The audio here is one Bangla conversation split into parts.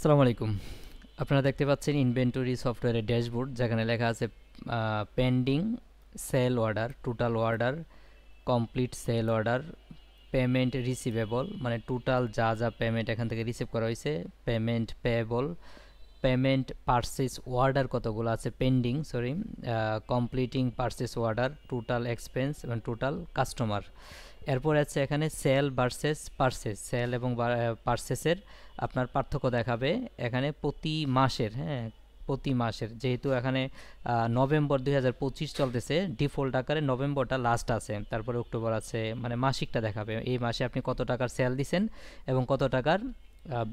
আসসালামু আলাইকুম। আপনারা দেখতে পাচ্ছেন ইনভেন্টরি সফটওয়্যারের ড্যাশবোর্ড, যেখানে লেখা আছে pending sell order, total order, complete sell order, payment receivable, মানে টোটাল যা যা পেমেন্ট এখান থেকে রিসিভ করা হয়েছে, payment payable, payment purchase order কতগুলো আছে pending, sorry, completing purchase order, total expense এবং টোটাল কাস্টমার। এরপর আছে এখানে সেল ভার্সেস পারচেস, সেল এবং পারচেসের আপনার পার্থক্য দেখাবে এখানে প্রতি মাসের, হ্যাঁ, প্রতি মাসের, যেহেতু এখানে নভেম্বর 2025 চলতেছে, ডিফল্ট আকারে নভেম্বরটা লাস্ট আছে, তারপরে অক্টোবর আছে, মানে মাসিকটা দেখাবে এই মাসে আপনি কত টাকার সেল দিছেন এবং কত টাকার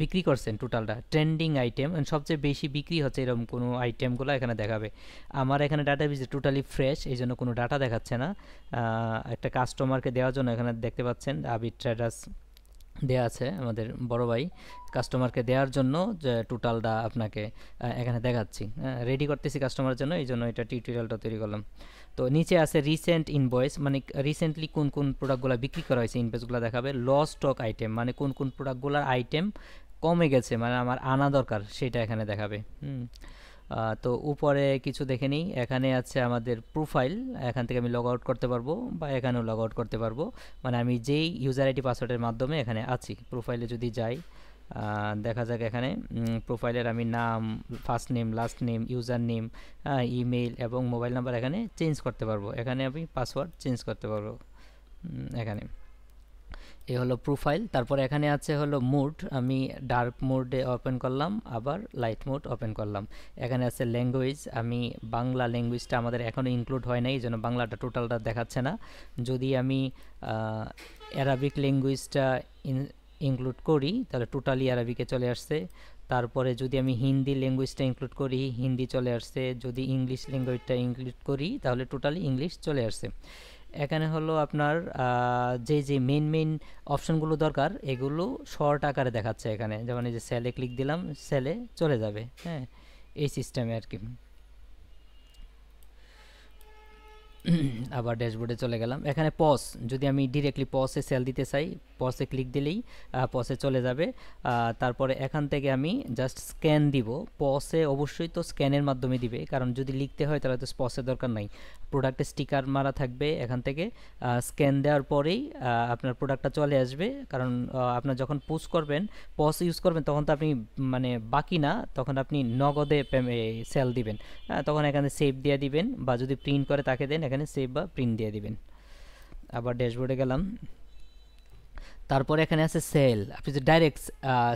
বিক্রি করছেন, টোটালটা ট্রেন্ডিং আইটেম, সবচেয়ে বেশি বিক্রি হচ্ছে এরকম কোনো আইটেমগুলো এখানে দেখাবে। আমার এখানে ডাটাবেস টোটালি ফ্রেশ, এই জন্য কোনো ডাটা দেখাচ্ছে না। একটা কাস্টমারকে দেওয়ার জন্য এখানে দেখতে পাচ্ছেন আবির ট্রেডার্স দেয়া আছে, আমাদের বড় ভাই, কাস্টমারকে দেওয়ার জন্য যে টোটালটা আপনাকে এখানে দেখাচ্ছি, রেডি করতেছি কাস্টমারের জন্য, এই জন্য এটা টিউটোরিয়ালটা তৈরি করলাম। তো নিচে আছে রিসেন্ট ইনভয়েস, মানে রিসেন্টলি কোন কোন প্রোডাক্টগুলো বিক্রি করা হয়েছে, ইনভয়েসগুলো দেখাবে। ল স্টক আইটেম, মানে কোন কোন প্রোডাক্টগুলোর আইটেম কমে গেছে, মানে আমার আনা দরকার, সেটা এখানে দেখাবে। তো উপরে কিছু দেখে নিই, এখানে আছে আমাদের প্রোফাইল, এখান থেকে আমি লগ আউট করতে পারবো বা এখানেও লগ আউট করতে পারবো, মানে আমি যেই ইউজার আইডি পাসওয়ার্ডের মাধ্যমে এখানে আছি। প্রোফাইলে যদি যাই, দেখা যাক এখানে প্রোফাইলের আমি নাম, first name, last name, user name, email এবং মোবাইল নাম্বার এখানে চেঞ্জ করতে পারবো, এখানে আমি পাসওয়ার্ড চেঞ্জ করতে পারবো এখানে। এ হলো প্রোফাইল। তারপরে এখানে আছে হলো মুড, আমি ডার্ক মোডে ওপেন করলাম, আবার লাইট মোড ওপেন করলাম। এখানে আছে ল্যাঙ্গুয়েজ, আমি বাংলা ল্যাঙ্গুয়েজটা আমাদের এখনও ইনক্লুড হয় নাই, এই জন্য বাংলাটা টোটালটা দেখাচ্ছে না। যদি আমি অ্যারাবিক ল্যাঙ্গুয়েজটা ইনক্লুড করি তাহলে টোটালি অ্যারাবিকে চলে আসছে। তারপরে যদি আমি হিন্দি ল্যাঙ্গুয়েজটা ইনক্লুড করি, হিন্দি চলে আসছে। যদি ইংলিশ ল্যাঙ্গুয়েজটা ইনক্লুড করি তাহলে টোটালি ইংলিশ চলে আসছে। এখানে হলো আপনার যে যে মেইন অপশনগুলো দরকার এগুলো শর্ট আকারে দেখাচ্ছে এখানে, যেমন এই যে সেলে ক্লিক দিলাম, সেলে চলে যাবে, হ্যাঁ, এই সিস্টেমে আর কি। আবার ড্যাশবোর্ডে চলে গেলাম, এখানে পজ, যদি আমি ডিরেক্টলি পজে সেল দিতে চাই, পজে ক্লিক দিলেই পজে চলে যাবে। তারপরে এখান থেকে আমি জাস্ট স্ক্যান দিব, পজে অবশ্যই তো স্ক্যানের মাধ্যমে দিবে, কারণ যদি লিখতে হয় তাহলে তো পজের দরকার নাই, প্রোডাক্টে স্টিকার মারা থাকবে, এখান থেকে স্ক্যান দেওয়ার পরেই আপনার প্রোডাক্টটা চলে আসবে। কারণ আপনার যখন পুশ করবেন, পজ ইউজ করবেন, তখন তো আপনি মানে বাকি না, তখন আপনি নগদে সেল দিবেন, তখন এখানে সেভ দিয়ে দিবেন, বা যদি প্রিন্ট করে তাকে দেন এখানে সেভ বা প্রিন্ট দিয়ে দিবেন। আবার ড্যাশবোর্ডে গেলাম, তারপরে এখানে আছে সেল, আপনি যদি ডাইরেক্ট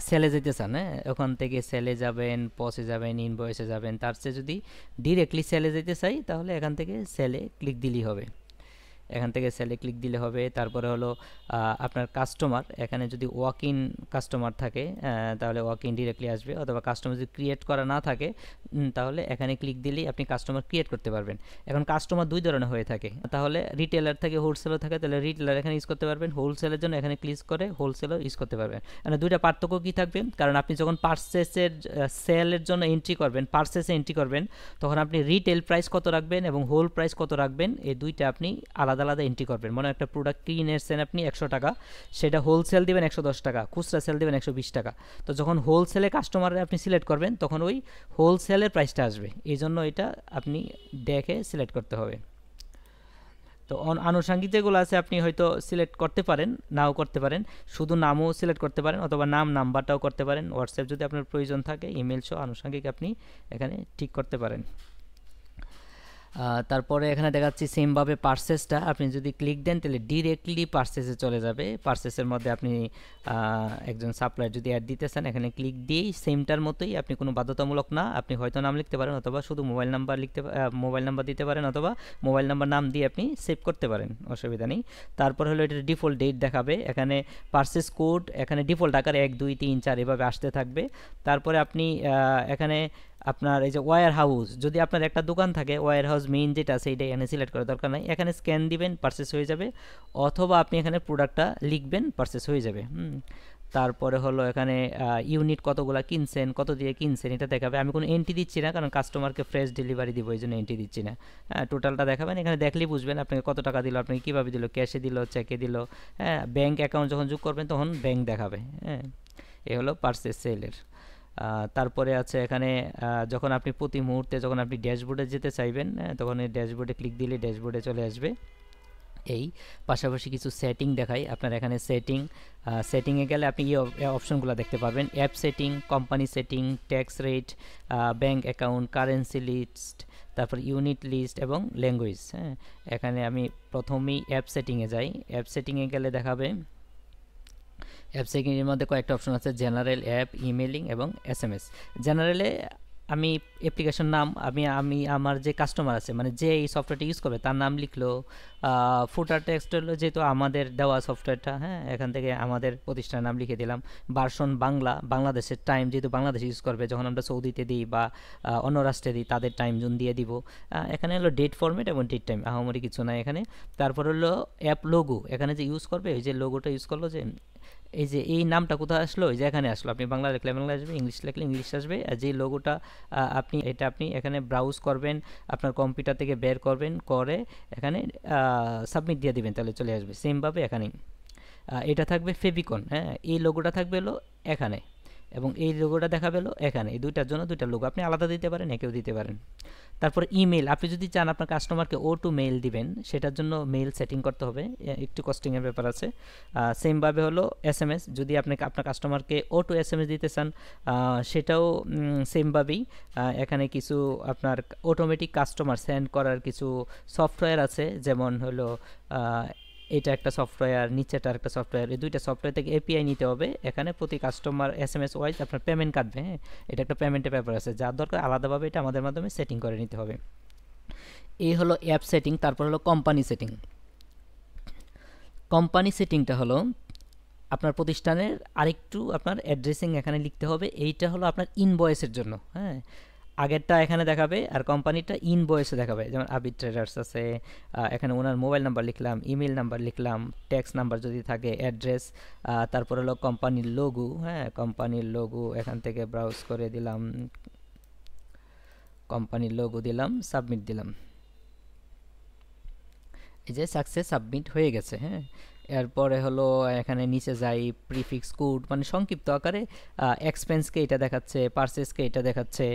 সেলে যেতে চান, হ্যাঁ, ওখান থেকে সেলে যাবেন, পসে যাবেন, ইনভয়েসে যাবেন, তার চেয়ে যদি ডিরেক্টলি সেলে যেতে চাই তাহলে এখান থেকে সেলে ক্লিক দিলেই হবে, এখান থেকে সেলে ক্লিক দিলে হবে। তারপরে হলো আপনার কাস্টমার, এখানে যদি ওয়াক ইন কাস্টমার থাকে তাহলে ওয়াক ইন ডিরেক্টলি আসবে, অথবা কাস্টমার যদি ক্রিয়েট করা না থাকে তাহলে এখানে ক্লিক দিলেই আপনি কাস্টমার ক্রিয়েট করতে পারবেন। এখন কাস্টমার দুই ধরনের হয়ে থাকে, তাহলে রিটেলার থেকে হোলসেলও থাকে, তাহলে রিটেলার এখানে ইউজ করতে পারবেন, হোলসেলের জন্য এখানে ক্লিক করে হোলসেলও ইউজ করতে পারবেন। মানে দুইটা পার্থক্য কী থাকবে, কারণ আপনি যখন পার্সেসের সেলের জন্য এন্ট্রি করবেন, পার্সেসে এন্ট্রি করবেন, তখন আপনি রিটেল প্রাইস কত রাখবেন এবং হোল প্রাইস কত রাখবেন, এই দুইটা আপনি আলাদা আলাদা এন্ট্রি করবেন। মনে একটা প্রোডাক্ট কিনেছেন আপনি 100 টাকা, সেটা হোলসেল দিবেন 110 টাকা, খুচরা সেল দিবেন 120 টাকা। তো যখন হোলসেলে কাস্টমারে আপনি সিলেক্ট করবেন তখন ওই হোলসেলের প্রাইসটা আসবে, এই জন্য এটা আপনি দেখে সিলেক্ট করতে হবে। তো আনুষঙ্গিক যেগুলো আছে আপনি হয়তো সিলেক্ট করতে পারেন, নাও করতে পারেন, শুধু নামও সিলেক্ট করতে পারেন, অথবা নাম নাম্বারটাও করতে পারেন। হোয়াটসঅ্যাপ যদি আপনার প্রয়োজন থাকে, ইমেল সহ আনুষঙ্গিক আপনি এখানে ঠিক করতে পারেন। তারপরে এখানে দেখাচ্ছি সেমভাবে পার্সেসটা, আপনি যদি ক্লিক দেন তাহলে ডিরেক্টলি পার্সেসে চলে যাবে। পার্সেসের মধ্যে আপনি একজন সাপ্লায়ার যদি অ্যাড দিতে চান, এখানে ক্লিক দিয়েই সেমটার মতোই, আপনি কোনো বাধ্যতামূলক না, আপনি হয়তো নাম লিখতে পারেন, অথবা শুধু মোবাইল নাম্বার মোবাইল নাম্বার দিতে পারেন, অথবা মোবাইল নাম্বার নাম দিয়ে আপনি সেভ করতে পারেন, অসুবিধা নেই। তারপর হলো এটা ডিফল্ট ডেট দেখাবে, এখানে পার্সেস কোড এখানে ডিফল্ট আকারে 1 2 3 4 এভাবে আসতে থাকবে। তারপরে আপনি এখানে আপনার এই যে ওয়্যার হাউস, যদি আপনার একটা দোকান থাকে, ওয়্যার হাউস মেইন যেটা আছে এইটা এখানে সিলেক্ট করার দরকার নাই, এখানে স্ক্যান দিবেন, পারচেস হয়ে যাবে, অথবা আপনি এখানে প্রোডাক্টটা লিখবেন, পারচেস হয়ে যাবে। তারপরে হলো এখানে ইউনিট কতগুলো কিনছেন, কত দিয়ে কিনছেন এটা দেখাবে। আমি কোনো এন্ট্রি দিচ্ছি না, কারণ কাস্টমারকে ফ্রেশ ডেলিভারি দিব, এই জন্য এন্ট্রি দিচ্ছি না। টোটালটা দেখাবেন, এখানে দেখলেই বুঝবেন আপনাকে কত টাকা দিল, আপনাকে কীভাবে দিল, ক্যাশে দিল, চেকে দিল, হ্যাঁ, ব্যাঙ্ক অ্যাকাউন্ট যখন যোগ করবেন তখন ব্যাঙ্ক দেখাবে। হ্যাঁ, এ হলো পারচেস সেলের। তারপরে আছে এখানে যখন আপনি প্রতি মুহূর্তে যখন আপনি ড্যাশবোর্ডে যেতে চাইবেন, তখন এই ড্যাশবোর্ডে ক্লিক দিলে ড্যাশবোর্ডে চলে আসবে। এই পাশাপাশি কিছু সেটিং দেখাই আপনার এখানে। সেটিংয়ে গেলে আপনি এই অপশনগুলো দেখতে পারবেন: app setting, company setting, tax rate, bank account, currency list, তারপর ইউনিট লিস্ট এবং ল্যাঙ্গুয়েজ। হ্যাঁ, এখানে আমি প্রথমেই অ্যাপ সেটিংয়ে যাই। অ্যাপ সেটিংয়ে গেলে দেখাবে অ্যাপ সেটিংয়ের মধ্যে কয়েকটা অপশন আছে: জেনারেল, অ্যাপ, ইমেলিং এবং SMS। জেনারেলে আমি অ্যাপ্লিকেশন নাম আমি আমার যে কাস্টমার আছে, মানে যে এই সফটওয়্যারটা ইউজ করবে তার নাম লিখলো। ফুটার টেক্সট হলো যেহেতু আমাদের দেওয়া সফটওয়্যারটা, হ্যাঁ, এখান থেকে আমাদের প্রতিষ্ঠানের নাম লিখে দিলাম। ভার্সন বাংলাদেশের টাইম, যেহেতু বাংলাদেশ ইউজ করবে, যখন আমরা সৌদিতে দিই বা অন্য রাষ্ট্রে দিই তাদের টাইম জোন দিয়ে দিব। এখানে হলো ডেট ফরম্যাট এবং ডেট টাইম, আহামরি কিছু নাই এখানে। তারপর হলো অ্যাপ লোগো, এখানে যে ইউজ করবে ওই যে লোগোটা ইউজ করলো, যে এই যে এই নামটা কোথায় আসলো, এই যে এখানে আসলো। আপনি বাংলা লিখলে বাংলা আসবে, ইংলিশ লিখলে ইংলিশ আসবে। আর যে লোগোটা আপনি এখানে ব্রাউজ করবেন, আপনার কম্পিউটার থেকে বের করবেন, করে এখানে সাবমিট দিয়ে দিবেন, তাহলে চলে আসবে সেমভাবে এখানেই। এটা থাকবে ফেভিকন, হ্যাঁ, এই লোগোটা থাকবে হলো এখানে, এবং এই লোগোটা দেখাবে হলো এখানে। এই দুইটার জন্য দুইটা লোগো আপনি আলাদা দিতে পারেন, একেও দিতে পারেন। তারপর ইমেল, আপনি যদি চান আপনার কাস্টমারকে O2 মেইল দিবেন, সেটার জন্য মেইল সেটিং করতে হবে, একটু কস্টিংয়ের ব্যাপার আছে। সেমভাবে হলো SMS, যদি আপনি আপনার কাস্টমারকে O2 SMS দিতে চান, সেটাও সেমভাবেই। এখানে কিছু আপনার অটোমেটিক কাস্টমার সেন্ড করার কিছু সফটওয়্যার আছে, যেমন হলো এটা একটা সফটওয়্যার, নিচেটা একটা সফটওয়্যার। এই দুইটা সফটওয়্যার থেকে API নিতে হবে। এখানে প্রতি কাস্টমার SMS ওয়াইজ আপনার পেমেন্ট কাটবে। হ্যাঁ, এটা একটা পেমেন্টের ব্যাপার আছে, যার দরকার আলাদাভাবে এটা আমাদের মাধ্যমে সেটিং করে নিতে হবে। এই হলো অ্যাপ সেটিং। তারপর হলো কোম্পানি সেটিং। কোম্পানি সেটিংটা হলো আপনার প্রতিষ্ঠানের আরেকটু আপনার অ্যাড্রেসিং এখানে লিখতে হবে। এইটা হলো আপনার ইনভয়েসের জন্য। হ্যাঁ, আগেরটা এখানে দেখাবে আর কোম্পানিটা ইনভয়েসে দেখাবে। যেমন আবিদ ট্রেডার্স আছে, এখানে ওনার মোবাইল নাম্বার লিখলাম, ইমেল নাম্বার লিখলাম, ট্যাক্স নাম্বার যদি থাকে, অ্যাড্রেস, তারপর হলো কোম্পানির লোগো। হ্যাঁ, কোম্পানির লোগো এখান থেকে ব্রাউজ করে দিলাম, কোম্পানির লোগো দিলাম, সাবমিট দিলাম। এই যে সাকসেস, সাবমিট হয়ে গেছে। হ্যাঁ, এরপরে হলো এখানে নিচে যাই, প্রিফিক্স কোড মানে সংক্ষিপ্ত আকারে এক্সপেন্সকে এটা দেখাচ্ছে, পারচেসকে এটা দেখাচ্ছে।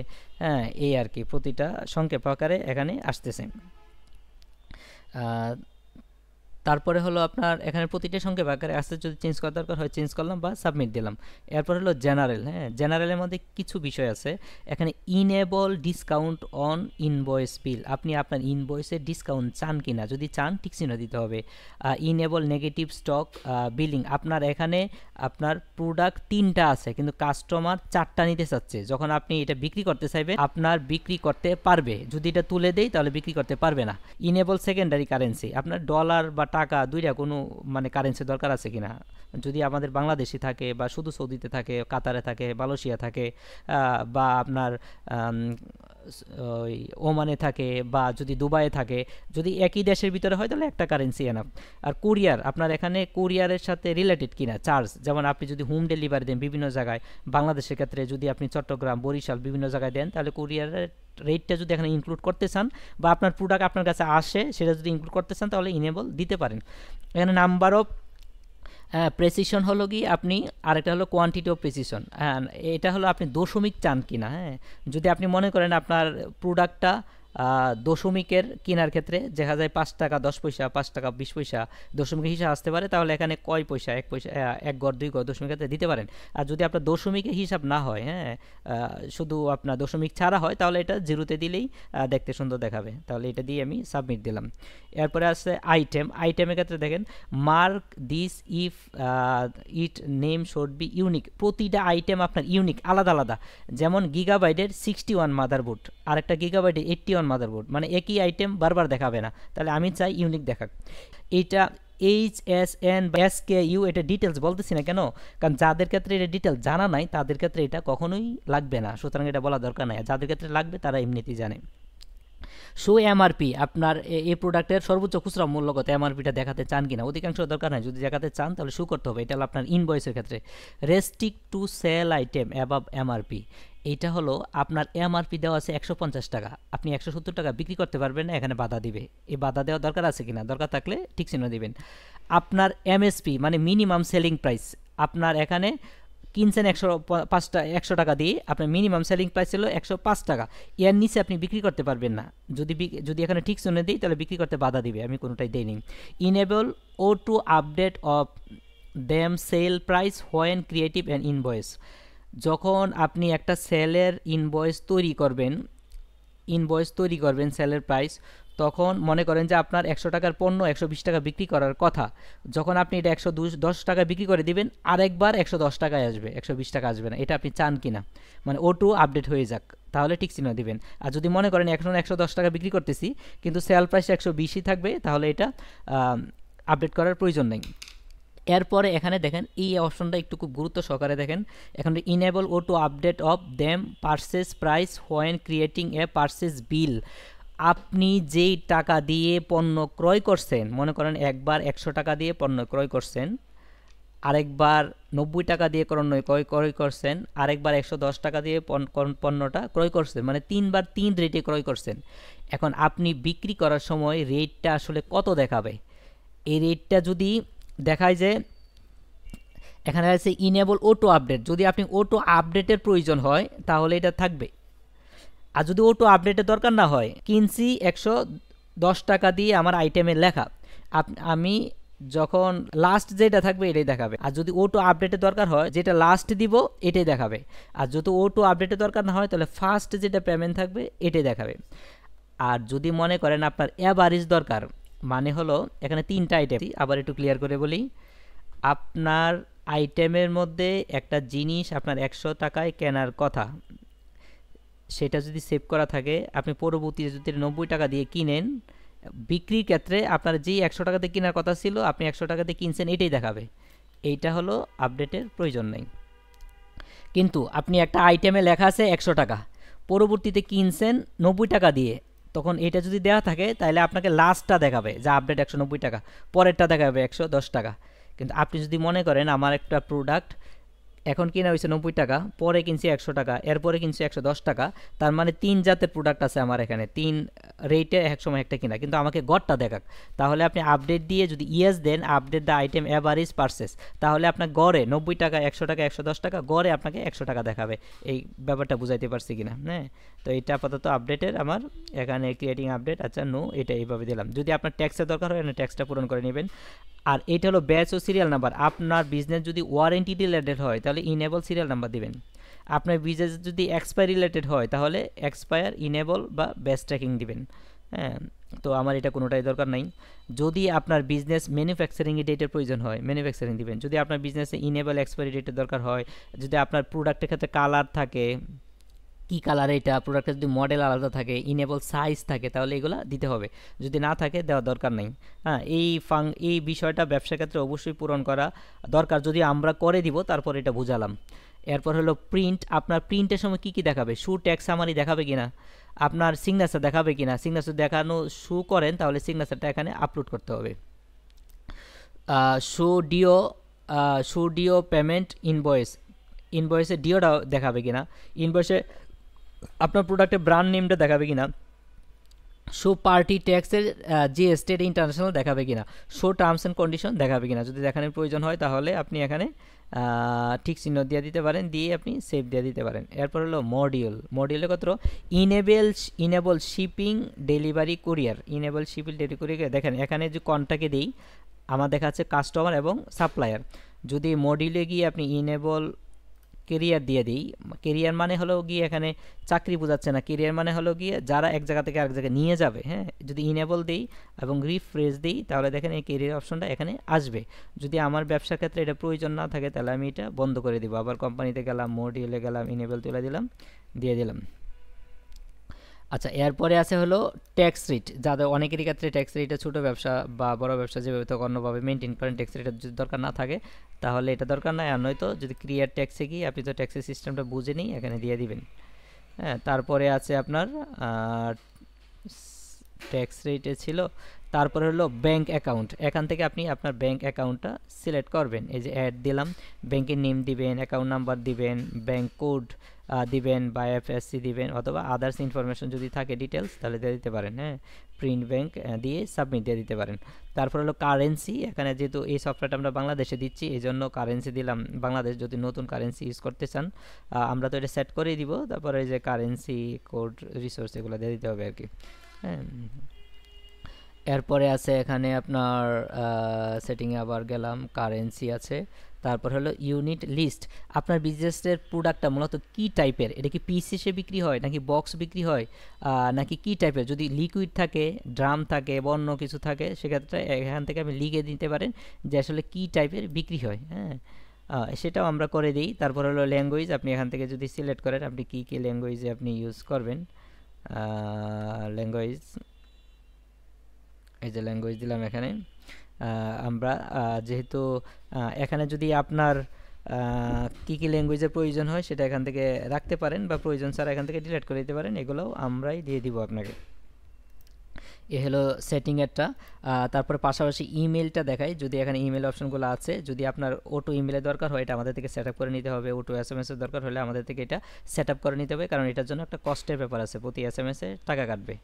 হ্যাঁ, এই আর কি, প্রতিটা সংক্ষেপ আকারে এখানে আসতেছে। তারপরে হলো আপনার এখানে প্রতিটা সংখ্যা আকারে আসতে, যদি চেঞ্জ করার দরকার হয় চেঞ্জ করলাম বা সাবমিট দিলাম। এরপর হলো জেনারেল। হ্যাঁ, জেনারেলের মধ্যে কিছু বিষয় আছে এখানে। ইনেবল ডিসকাউন্ট অন ইনভয়েস বিল, আপনি আপনার ইনভয়েসে ডিসকাউন্ট চান কিনা, যদি চান টিক চিহ্ন দিতে হবে। ইনেবল নেগেটিভ স্টক বিলিং, আপনার এখানে আপনার প্রোডাক্ট 3টা আছে কিন্তু কাস্টমার 4টা নিতে চাচ্ছে, যখন আপনি এটা বিক্রি করতে চাইবেন আপনার বিক্রি করতে পারবে, যদি এটা তুলে দেই তাহলে বিক্রি করতে পারবে না। ইনেবল সেকেন্ডারি কারেন্সি, আপনার ডলার বা টাকা দুইটা কোনো মানে কারেন্সি দরকার আছে কিনা, যদি আমাদের বাংলাদেশি থাকে বা শুধু সৌদিতে থাকে, কাতারে থাকে, মালয়েশিয়া থাকে, বা আপনার ওই ওমানে থাকে, বা যদি দুবাইয়ে থাকে, যদি একই দেশের ভিতরে হয় তাহলে একটা কারেন্সি এনাফ। আর কুরিয়ার, আপনার এখানে কুরিয়ারের সাথে রিলেটেড কিনা চার্জ, যেমন আপনি যদি হোম ডেলিভারি দেন বিভিন্ন জায়গায়, বাংলাদেশের ক্ষেত্রে যদি আপনি চট্টগ্রাম, বরিশাল বিভিন্ন জায়গায় দেন, তাহলে কুরিয়ারের রেটটা যদি এখানে ইনক্লুড করতে চান, বা আপনার প্রোডাক্ট আপনার কাছে আসে সেটা যদি ইনক্লুড করতে চান, তাহলে ইনেবল দিতে পারেন। এখানে নাম্বার অফ প্রেসিশন হলো কি আপনি, আরেকটা হলো কোয়ান্টিটি অফ প্রেসিশন। হ্যাঁ, এটা হলো আপনি দশমিক চান কিনা। হ্যাঁ, যদি আপনি মনে করেন আপনার প্রোডাক্টটা দশমিকের কেনার ক্ষেত্রে দেখা যায় 5 টাকা 10 পয়সা, 5 টাকা 20 পয়সা দশমিকের হিসাব আসতে পারে, তাহলে এখানে কয় পয়সা, 1 পয়সা, 1 গড় 2 গড় দশমিক ক্ষেত্রে দিতে পারেন। আর যদি আপনার দশমিকের হিসাব না হয়, হ্যাঁ, শুধু আপনার দশমিক ছাড়া হয়, তাহলে এটা জিরোতে দিলেই দেখতে সুন্দর দেখাবে। তাহলে এটা দিয়ে আমি সাবমিট দিলাম। এরপরে আছে আইটেম। আইটেমের ক্ষেত্রে দেখেন, mark this if it name should be unique, প্রতিটা আইটেম আপনার ইউনিক, আলাদা আলাদা। যেমন গিগাবাইটের 61 মাদারবোর্ড, আরেকটা গিগাবাইটের 81 মাদারবোর্ড, মানে একই আইটেম বারবার দেখাবে না, তাহলে আমি চাই ইউনিক দেখাক। এইটা HSN বা SKU, এটা ডিটেলস বলতেছি না কেন, কারণ যাদের ক্ষেত্রে এটা ডিটেলস জানা নাই তাদের ক্ষেত্রে এটা কখনোই লাগবে না, সুতরাং এটা বলা দরকার নাই। যাদের ক্ষেত্রে লাগবে তারা এমনিতেই জানে। শো এমআরপি, আপনার এই প্রোডাক্টের সর্বোচ্চ খুচরা মূল্যগত এমআরপিটা দেখাতে চান কিনা, অধিকাংশ দরকার নাই, যদি দেখাতে চান তাহলে শো করতে হবে। এটা হলো আপনার ইনভয়েসের ক্ষেত্রে। Restrict to sell item above MRP, এইটা হলো আপনার এমআরপি দেওয়া আছে 150 টাকা, আপনি 170 টাকা বিক্রি করতে পারবেন না, এখানে বাধা দিবে। এই বাধা দেওয়া দরকার আছে কিনা, দরকার থাকলে ঠিক চিহ্ন দিবেন। আপনার এমএসপি মানে মিনিমাম সেলিং প্রাইস, আপনার এখানে কিনছেন 100 টাকা দিয়ে, আপনার মিনিমাম সেলিং প্রাইস ছিল 105 টাকা, এর নিচে আপনি বিক্রি করতে পারবেন না। যদি এখানে ঠিক শুনে দিই তাহলে বিক্রি করতে বাধা দিবে, আমি কোনোটাই দেইনি। Enable O two update of them sell price when creative and invoice. যখন আপনি একটা সেলের ইনভয়েস তৈরি করবেন সেলের প্রাইস, তখন মনে করেন যে আপনার 100 টাকার পণ্য 120 টাকা বিক্রি করার কথা, যখন আপনি এটা 110 টাকা বিক্রি করে দিবেন, আরেকবার 110 টাকায় আসবে, 120 টাকা আসবে না। এটা আপনি চান কিনা, মানে ও টু আপডেট হয়ে যাক, তাহলে ঠিক চিহ্ন দিবেন। আর যদি মনে করেন এখন 110 টাকা বিক্রি করতেছি কিন্তু সেল প্রাইস 120ই থাকবে, তাহলে এটা আপডেট করার প্রয়োজন নেই। এরপরে এখানে দেখেন এই অপশনটা একটু খুব গুরুত্ব সহকারে দেখেন, এখানে enable O two update of them purchase price when creating a purchase bill. আপনি যেই টাকা দিয়ে পণ্য ক্রয় করছেন, মনে করেন একবার 100 টাকা দিয়ে পণ্য ক্রয় করছেন, আরেকবার 90 টাকা দিয়ে ক্রয় করছেন, আরেকবার 110 টাকা দিয়ে পণ্যটা ক্রয় করছেন, মানে 3বার 3 রেটে ক্রয় করছেন। এখন আপনি বিক্রি করার সময় রেটটা আসলে কত দেখাবে? এই রেটটা যদি দেখায় যে এখানে আছে ইনেবল অটো আপডেট, যদি আপনি অটো আপডেটের প্রয়োজন হয় তাহলে এটা থাকবে। আর যদি অটো আপডেটের দরকার না হয়, কিনছি 110 টাকা দিয়ে আমার আইটেমের লেখা, আমি যখন লাস্ট যেটা থাকবে এটাই দেখাবে। আর যদি অটো আপডেটের দরকার হয়, যেটা লাস্ট দিব এটাই দেখাবে। আর যদি অটো আপডেটের দরকার না হয়, তাহলে ফার্স্ট যেটা পেমেন্ট থাকবে এটাই দেখাবে। আর যদি মনে করেন আপনার অ্যাভারেজ দরকার, মানে হলো এখানে 3টা আইটেম, আবার একটু ক্লিয়ার করে বলি। আপনার আইটেমের মধ্যে একটা জিনিস আপনার 100 টাকায় কেনার কথা, সেটা যদি সেভ করা থাকে, আপনি পরবর্তীতে যদি 90 টাকা দিয়ে কিনেন, বিক্রির ক্ষেত্রে আপনার যেই 100 টাকাতে কেনার কথা ছিল আপনি 100 টাকাতে কিনছেন এটাই দেখাবে। এইটা হলো আপডেটের প্রয়োজন নেই। কিন্তু আপনি একটা আইটেমে লেখা আছে 100 টাকা, পরবর্তীতে কিনছেন 90 টাকা দিয়ে, তখন এটা যদি দেওয়া থাকে তাহলে আপনাকে লাস্টটা দেখাবে যে আপডেট 190 টাকা, পরেরটা দেখাবে 110 টাকা। কিন্তু আপনি যদি মনে করেন আমার একটা প্রোডাক্ট এখন কিনা হয়েছে 90 টাকা, পরে কিনছি 100 টাকা, এরপরে কিনছি 110 টাকা, তার মানে 3 জাতের প্রোডাক্ট আছে আমার এখানে, 3 রেটে এক সময় একটা কিনা, কিন্তু আমাকে গড়টা দেখাক। তাহলে আপনি আপডেট দিয়ে যদি ইয়েস দেন, update the item average purchase, তাহলে আপনার গড়ে 90 টাকা, 100 টাকা, 110 টাকা, গড়ে আপনাকে 100 টাকা দেখাবে। এই ব্যাপারটা বুঝাইতে পারছি কিনা? হ্যাঁ, তো এটা আপাতত আপডেটের আমার এখানে ক্রিয়েটিং আপডেট। আচ্ছা, নো, এটা এইভাবে দিলাম। যদি আপনার ট্যাক্সের দরকার হয়, ট্যাক্সটা পূরণ করে নেবেন। আর এটা হলো ব্যাচ ও সিরিয়াল নাম্বার। আপনার বিজনেস যদি ওয়ারেন্টি রিলেটেড হয় তাহলে ইনেবল সিরিয়াল নাম্বার দিবেন। আপনার বিজনেস যদি এক্সপায়ার রিলেটেড হয় তাহলে এক্সপায়ার, ইনেবল বা ব্যাচ ট্র্যাকিং দিবেন। হ্যাঁ, তো আমার এটা কোনোটাই দরকার নাই। যদি আপনার বিজনেস ম্যানুফ্যাকচারিং ডেটের প্রয়োজন হয়, ম্যানুফ্যাকচারিং দিবেন। যদি আপনার বিজনেসে ইনেবল এক্সপায়ারি ডেটের দরকার হয়, যদি আপনার প্রোডাক্টের ক্ষেত্রে কালার থাকে, কী কালার এটা, প্রোডাক্টের যদি মডেল আলাদা থাকে, ইনেবল সাইজ থাকে, তাহলে এগুলো দিতে হবে। যদি না থাকে দেওয়ার দরকার নেই। হ্যাঁ, এই বিষয়টা ব্যবসার ক্ষেত্রে অবশ্যই পূরণ করা দরকার, যদি আমরা করে দিব তারপর এটা বুঝালাম। এরপর হলো প্রিন্ট। আপনার প্রিন্টের সময় কি কি দেখাবে? শু ট্যাগ সামারি দেখাবে কিনা, আপনার সিগনেচার দেখাবে কিনা। সিগনেচার দেখানো শু করেন তাহলে সিগনেচারটা এখানে আপলোড করতে হবে। শু ডিও পেমেন্ট ইনভয়েসে ডিওটা দেখাবে কিনা, ইনভয়েসে আপনার প্রোডাক্টের ব্র্যান্ড নেমটা দেখাবে কিনা, শো পার্টি ট্যাক্সের জিএসটি ইন্টারন্যাশনাল দেখাবে কিনা, শো টার্মস অ্যান্ড কন্ডিশন দেখাবে কিনা। যদি দেখানোর প্রয়োজন হয় তাহলে আপনি এখানে ঠিক চিহ্ন দিয়ে দিতে পারেন, দিয়ে আপনি সেভ দিয়ে দিতে পারেন। এরপর হলো মডিউলের কত, enable shipping delivery courier, enable shipping delivery courier. দেখেন এখানে যে কন্ট্যাক্টে দিই, আমার দেখা যাচ্ছে কাস্টমার এবং সাপ্লায়ার। যদি মডিউলে গিয়ে আপনি ইনেবল কেরিয়ার দিয়ে দিই, কেরিয়ার মানে হলো গিয়ে এখানে চাকরি বোঝাচ্ছে না, কেরিয়ার মানে হলো গিয়ে যারা এক জায়গা থেকে আরেক জায়গায় নিয়ে যাবে। হ্যাঁ, যদি ইনেবল দিই এবং রিফ্রেশ দিই তাহলে দেখেন এই কেরিয়ার অপশনটা এখানে আসবে। যদি আমার ব্যবসার ক্ষেত্রে এটা প্রয়োজন না থাকে তাহলে আমি এটা বন্ধ করে দিব। আবার কোম্পানিতে গেলাম, মডিউলে গেলাম, ইনেবল তুলে দিলাম, দিয়ে দিলাম। আচ্ছা, এরপরে আছে হলো ট্যাক্স রেট। যাদের অনেকেরই ক্ষেত্রে ট্যাক্স রেটটা ছোটো ব্যবসা বা বড় ব্যবসা যেভাবে তো অন্যভাবে মেনটেন করেন, ট্যাক্স রেটের যদি দরকার না থাকে তাহলে এটা দরকার নাই। আর নয়তো যদি ক্রিয়ার ট্যাক্সে গিয়ে আপনি তো ট্যাক্সের সিস্টেমটা বুঝে নিই এখানে দিয়ে দিবেন। হ্যাঁ, তারপরে আছে আপনার ট্যাক্স রেটে ছিল। তারপরে হলো ব্যাঙ্ক অ্যাকাউন্ট। এখান থেকে আপনি আপনার ব্যাঙ্ক অ্যাকাউন্টটা সিলেক্ট করবেন। এই যে অ্যাড দিলাম, ব্যাংকের নেম দিবেন, অ্যাকাউন্ট নাম্বার দিবেন, ব্যাঙ্ক কোড দিবেন বা এফএসসি দিবেন, অথবা আদার্স ইনফরমেশন যদি থাকে ডিটেলস তাহলে দিয়ে দিতে পারেন। হ্যাঁ, প্রিন্ট ব্যাংক দিয়ে সাবমিট দিয়ে দিতে পারেন। তারপর হলো কারেন্সি, এখানে যেহেতু এই সফটওয়্যারটা আমরা বাংলাদেশে দিচ্ছি এই জন্য কারেন্সি দিলাম বাংলাদেশ। যদি নতুন কারেন্সি ইউজ করতে চান আমরা তো এটা সেট করেই দিব। তারপরে এই যে কারেন্সি কোড রিসোর্স এগুলো দিয়ে দিতে হবে আর কি। হ্যাঁ, এরপরে আছে এখানে আপনার সেটিংয়ে আবার গেলাম, কারেন্সি আছে। তারপর হলো ইউনিট লিস্ট, আপনার বিজনেসের প্রোডাক্টটা মূলত কী টাইপের, এটা কি পিস হিসেবে বিক্রি হয় নাকি বক্স বিক্রি হয় নাকি কী টাইপের, যদি লিকুইড থাকে, ড্রাম থাকে বা অন্য কিছু থাকে সেক্ষেত্রে এখান থেকে আপনি লিখে দিতে পারেন যে আসলে কী টাইপের বিক্রি হয়। হ্যাঁ, সেটাও আমরা করে দিই। তারপর হলো ল্যাঙ্গুয়েজ, আপনি এখান থেকে যদি সিলেক্ট করেন আপনি কী কী ল্যাঙ্গুয়েজে আপনি ইউজ করবেন। ল্যাঙ্গুয়েজ, এই যে ল্যাঙ্গুয়েজ দিলাম এখানে। আমরা যেহেতু এখানে যদি আপনার কী কী ল্যাঙ্গুয়েজের প্রয়োজন হয় সেটা এখান থেকে রাখতে পারেন, বা প্রয়োজন ছাড়া এখান থেকে ডিলিট করে দিতে পারেন, এগুলোও আমরাই দিয়ে দিব আপনাকে। এ হলো সেটিংয়েরটা। তারপরে পাশাপাশি ইমেলটা দেখাই, যদি এখানে ইমেল অপশনগুলো আছে, যদি আপনার অটো ইমেলের দরকার হয় এটা আমাদের থেকে সেট আপ করে নিতে হবে, অটো এসএমএস এর দরকার হলে আমাদের থেকে এটা সেট আপ করে নিতে হবে, কারণ এটার জন্য একটা কস্টের ব্যাপার আছে, প্রতি এসএমএস এ টাকা কাটবে।